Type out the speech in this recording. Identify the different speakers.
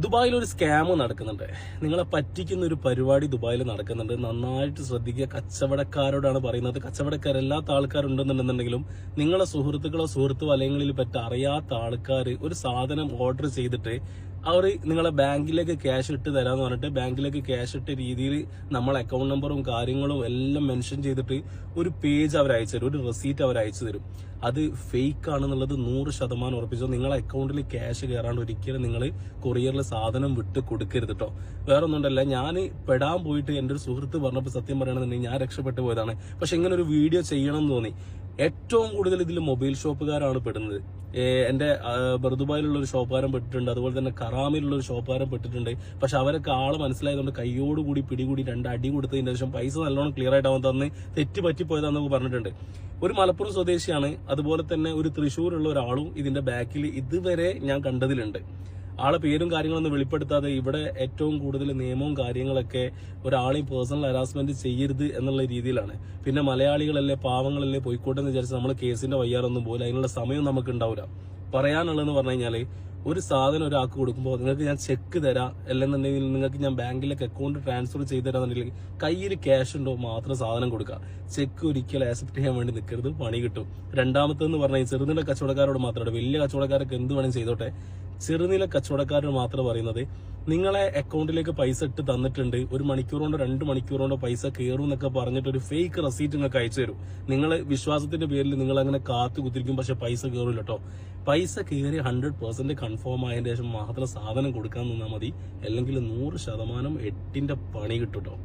Speaker 1: ദുബായിൽ ഒരു സ്കാം നടക്കുന്നുണ്ട്. നിങ്ങളെ പറ്റിക്കുന്ന ഒരു പരിപാടി ദുബായിൽ നടക്കുന്നുണ്ട്. നന്നായിട്ട് ശ്രദ്ധിക്കുക. കച്ചവടക്കാരോടാണ് പറയുന്നത്. കച്ചവടക്കാരല്ലാത്ത ആൾക്കാരുണ്ടെന്നുണ്ടെന്നുണ്ടെങ്കിലും നിങ്ങളെ സുഹൃത്തു വലയങ്ങളിൽ പറ്റി അറിയാത്ത ആൾക്കാർ ഒരു സാധനം ഓർഡർ ചെയ്തിട്ട് അവർ നിങ്ങളെ ബാങ്കിലേക്ക് ക്യാഷ് ഇട്ട് തരാന്ന് പറഞ്ഞിട്ട് ബാങ്കിലേക്ക് ക്യാഷ് ഇട്ട രീതിയിൽ നമ്മളെ അക്കൗണ്ട് നമ്പറും കാര്യങ്ങളും എല്ലാം മെൻഷൻ ചെയ്തിട്ട് ഒരു പേജ് അവർ അയച്ചു തരും, ഒരു റെസീറ്റ് അവർ അയച്ചു തരും. അത് ഫേക്ക് ആണെന്നുള്ളത് 100% ഉറപ്പിച്ചോ. നിങ്ങളെ അക്കൗണ്ടിൽ ക്യാഷ് കയറാണ്ട് ഒരിക്കലും നിങ്ങൾ കൊറിയറിൽ സാധനം വിട്ട് കൊടുക്കരുത് കേട്ടോ. വേറെ ഒന്നുണ്ടല്ല, ഞാൻ പെടാൻ പോയിട്ട് എൻ്റെ ഒരു സുഹൃത്ത് പറഞ്ഞപ്പോൾ സത്യം പറയണമെന്നുണ്ടെങ്കിൽ ഞാൻ രക്ഷപ്പെട്ടു പോയതാണ്. പക്ഷെ ഇങ്ങനെ ഒരു വീഡിയോ ചെയ്യണം എന്ന് തോന്നി. ഏറ്റവും കൂടുതൽ ഇതിൽ മൊബൈൽ ഷോപ്പുകാരാണ് പെടുന്നത്. എന്റെ ബർദുബായിലുള്ള ഒരു ഷോപ്പുകാരൻ പെട്ടിട്ടുണ്ട്, അതുപോലെ തന്നെ കറാമിലുള്ള ഒരു ഷോപ്പുകാരൻ പെട്ടിട്ടുണ്ട്. പക്ഷെ അവരൊക്കെ ആള് മനസ്സിലായതുകൊണ്ട് കൈയോടുകൂടി പിടികൂടി 2 അടി കൊടുത്തതിന് ശേഷം പൈസ നല്ലോണം ക്ലിയർ ആയിട്ട് അവൻ തന്ന് തെറ്റ് പറ്റിപ്പോയതാണെന്ന് പറഞ്ഞിട്ടുണ്ട്. ഒരു മലപ്പുറം സ്വദേശിയാണ്, അതുപോലെ തന്നെ ഒരു തൃശ്ശൂരുള്ള ഒരാളും ഇതിന്റെ ബാക്കിൽ ഇതുവരെ ഞാൻ കണ്ടതിലുണ്ട്. ആളെ പേരും കാര്യങ്ങളൊന്നും വെളിപ്പെടുത്താതെ ഇവിടെ ഏറ്റവും കൂടുതൽ നിയമവും കാര്യങ്ങളൊക്കെ ഒരാളെയും പേഴ്സണൽ ഹരാസ്മെന്റ് ചെയ്യരുത് എന്നുള്ള രീതിയിലാണ്. പിന്നെ മലയാളികളല്ലേ, പാവങ്ങളല്ലേ, പോയിക്കോട്ടെ എന്ന് വിചാരിച്ച് നമ്മൾ കേസിന്റെ വയ്യാറൊന്നും പോലെ അതിനുള്ള സമയം നമുക്ക് ഉണ്ടാവില്ല. പറയാനുള്ളതെന്ന് പറഞ്ഞു കഴിഞ്ഞാല്, ഒരു സാധനം ഒരാൾക്ക് കൊടുക്കുമ്പോൾ നിങ്ങൾക്ക് ഞാൻ ചെക്ക് തരാം, അല്ലെന്നുണ്ടെങ്കിൽ നിങ്ങൾക്ക് ഞാൻ ബാങ്കിലേക്ക് അക്കൗണ്ട് ട്രാൻസ്ഫർ ചെയ്ത് തരാന്നുണ്ടെങ്കിൽ കയ്യിൽ ക്യാഷ് ഉണ്ടോ മാത്രം സാധനം കൊടുക്കുക. ചെക്ക് ഒരിക്കലും ആക്സെപ്റ്റ് ചെയ്യാൻ വേണ്ടി നിൽക്കരുത്, പണി കിട്ടും. രണ്ടാമത്തെന്ന് പറഞ്ഞാൽ ചെറുനില കച്ചവടക്കാരോട് മാത്രമേ, വലിയ കച്ചവടക്കാരൊക്കെ എന്ത് വേണമെങ്കിൽ ചെയ്തോട്ടെ, ചെറുനില കച്ചവടക്കാരോട് മാത്രം പറയുന്നത്, നിങ്ങളെ അക്കൗണ്ടിലേക്ക് പൈസ ഇട്ട് തന്നിട്ടുണ്ട്, 1 മണിക്കൂർ കൊണ്ടോ 2 മണിക്കൂർ കൊണ്ടോ പൈസ കയറും എന്നൊക്കെ പറഞ്ഞിട്ട് ഒരു ഫേക്ക് റെസീറ്റ് നിങ്ങൾക്ക് അയച്ചു തരും. നിങ്ങൾ വിശ്വാസത്തിന്റെ പേരിൽ നിങ്ങൾ അങ്ങനെ കാത്തു കുത്തിരിക്കും, പക്ഷെ പൈസ കയറില്ല കേട്ടോ. പൈസ കയറി 100% കൺഫേം ആയതിനു ശേഷം മാത്രം സാധനം കൊടുക്കാൻ നിന്നാൽ മതി. അല്ലെങ്കിൽ 100% 8ന്റെ പണി കിട്ടും കേട്ടോ.